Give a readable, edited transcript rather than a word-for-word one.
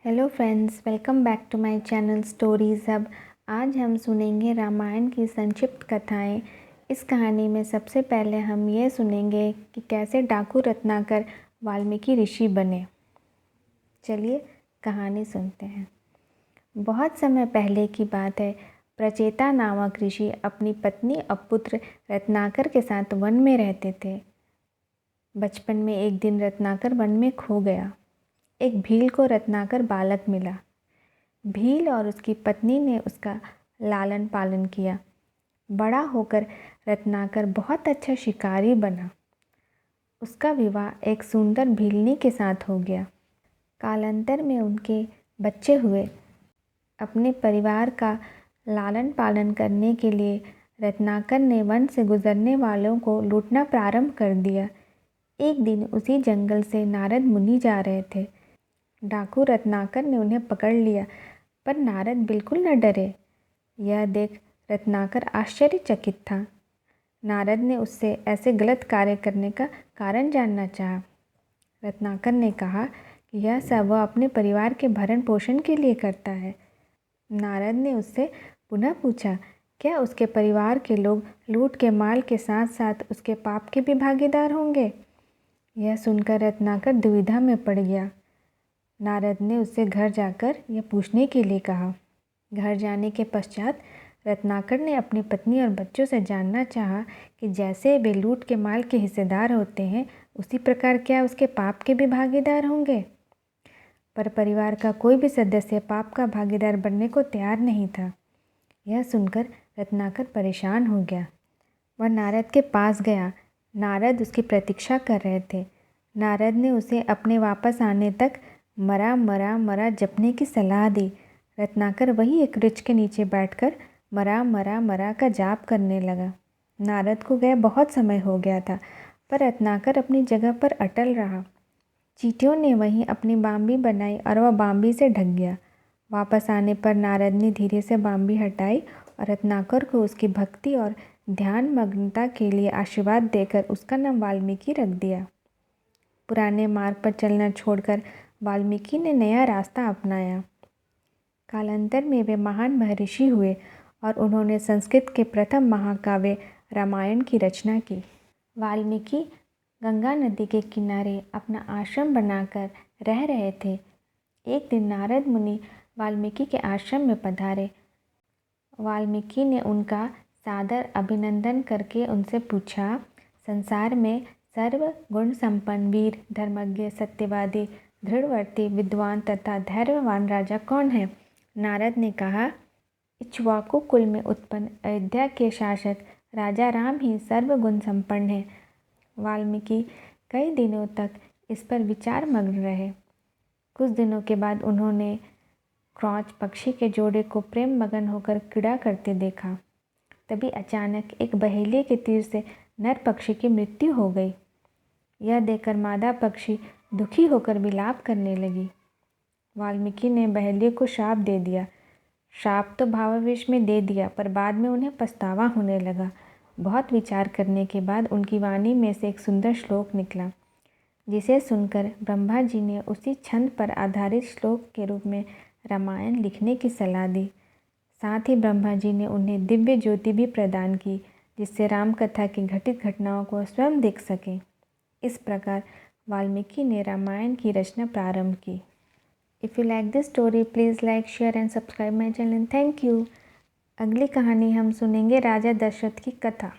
Hello friends, welcome back to my channel stories hub. आज हम सुनेंगे रामायण की संक्षिप्त कथाएं। इस कहानी में सबसे पहले हम ये सुनेंगे कि कैसे डाकू रत्नाकर वाल्मीकि ऋषि बने। चलिए कहानी सुनते हैं। बहुत समय पहले की बात है। प्रचेता नामक ऋषि अपनी पत्नी और पुत्र रत्नाकर के साथ वन में रहते थे। बचपन में एक दिन रत्नाकर वन में खो गया। एक भील को रत्नाकर बालक मिला। भील और उसकी पत्नी ने उसका लालन पालन किया। बड़ा होकर रत्नाकर बहुत अच्छा शिकारी बना। उसका विवाह एक सुंदर भीलनी के साथ हो गया। कालांतर में उनके बच्चे हुए। अपने परिवार का लालन पालन करने के लिए रत्नाकर ने वन से गुजरने वालों को लूटना प्रारंभ कर दिया। एक दिन उसी जंगल से नारद मुनि जा रहे थे। डाकू रत्नाकर ने उन्हें पकड़ लिया, पर नारद बिल्कुल न डरे। यह देख रत्नाकर आश्चर्यचकित था। नारद ने उससे ऐसे गलत कार्य करने का कारण जानना चाहा। रत्नाकर ने कहा कि यह सब वह अपने परिवार के भरण पोषण के लिए करता है। नारद ने उससे पुनः पूछा, क्या उसके परिवार के लोग लूट के माल के साथ साथ उसके पाप के भी भागीदार होंगे? यह सुनकर रत्नाकर दुविधा में पड़ गया। नारद ने उससे घर जाकर यह पूछने के लिए कहा। घर जाने के पश्चात रत्नाकर ने अपनी पत्नी और बच्चों से जानना चाहा कि जैसे वे लूट के माल के हिस्सेदार होते हैं, उसी प्रकार क्या उसके पाप के भी भागीदार होंगे? पर परिवार का कोई भी सदस्य पाप का भागीदार बनने को तैयार नहीं था। यह सुनकर रत्नाकर परेशान हो गया। वह नारद के पास गया। नारद उसकी प्रतीक्षा कर रहे थे। नारद ने उसे अपने वापस आने तक मरा मरा मरा जपने की सलाह दी। रत्नाकर वही एक वृक्ष के नीचे बैठकर मरा मरा मरा का जाप करने लगा। नारद को गए बहुत समय हो गया था, पर रत्नाकर अपनी जगह पर अटल रहा। चींटियों ने वहीं अपनी बांबी बनाई और वह बांबी से ढक गया। वापस आने पर नारद ने धीरे से बांबी हटाई और रत्नाकर को उसकी भक्ति और ध्यान मग्नता के लिए आशीर्वाद देकर उसका नाम वाल्मीकि रख दिया। पुराने मार्ग पर चलना छोड़कर वाल्मीकि ने नया रास्ता अपनाया। कालांतर में वे महान महर्षि हुए और उन्होंने संस्कृत के प्रथम महाकाव्य रामायण की रचना की। वाल्मीकि गंगा नदी के किनारे अपना आश्रम बनाकर रह रहे थे। एक दिन नारद मुनि वाल्मीकि के आश्रम में पधारे। वाल्मीकि ने उनका सादर अभिनंदन करके उनसे पूछा, संसार में सर्व गुण संपन्न वीर, धर्मज्ञ, सत्यवादी, दृढ़वर्ती, विद्वान तथा धैर्यवान राजा कौन है? नारद ने कहा, इक्ष्वाकु कुल में उत्पन्न अयोध्या के शासक राजा राम ही सर्वगुण संपन्न है। वाल्मीकि कई दिनों तक इस पर विचार मग्न रहे। कुछ दिनों के बाद उन्होंने क्रौच पक्षी के जोड़े को प्रेम मगन होकर क्रीड़ा करते देखा। तभी अचानक एक बहेलिए के तीर से नर पक्षी की मृत्यु हो गई। यह देखकर मादा पक्षी दुखी होकर विलाप करने लगी। वाल्मीकि ने बहेलिए को श्राप दे दिया। श्राप तो भावावेश में दे दिया, पर बाद में उन्हें पछतावा होने लगा। बहुत विचार करने के बाद उनकी वाणी में से एक सुंदर श्लोक निकला, जिसे सुनकर ब्रह्मा जी ने उसी छंद पर आधारित श्लोक के रूप में रामायण लिखने की सलाह दी। साथ ही ब्रह्मा जी ने उन्हें दिव्य ज्योति भी प्रदान की, जिससे राम कथा की घटित घटनाओं को स्वयं देख सकें। इस प्रकार वाल्मीकि ने रामायण की रचना प्रारंभ की। If you like this story, please like, share and subscribe my channel. Thank you. अगली कहानी हम सुनेंगे राजा दशरथ की कथा।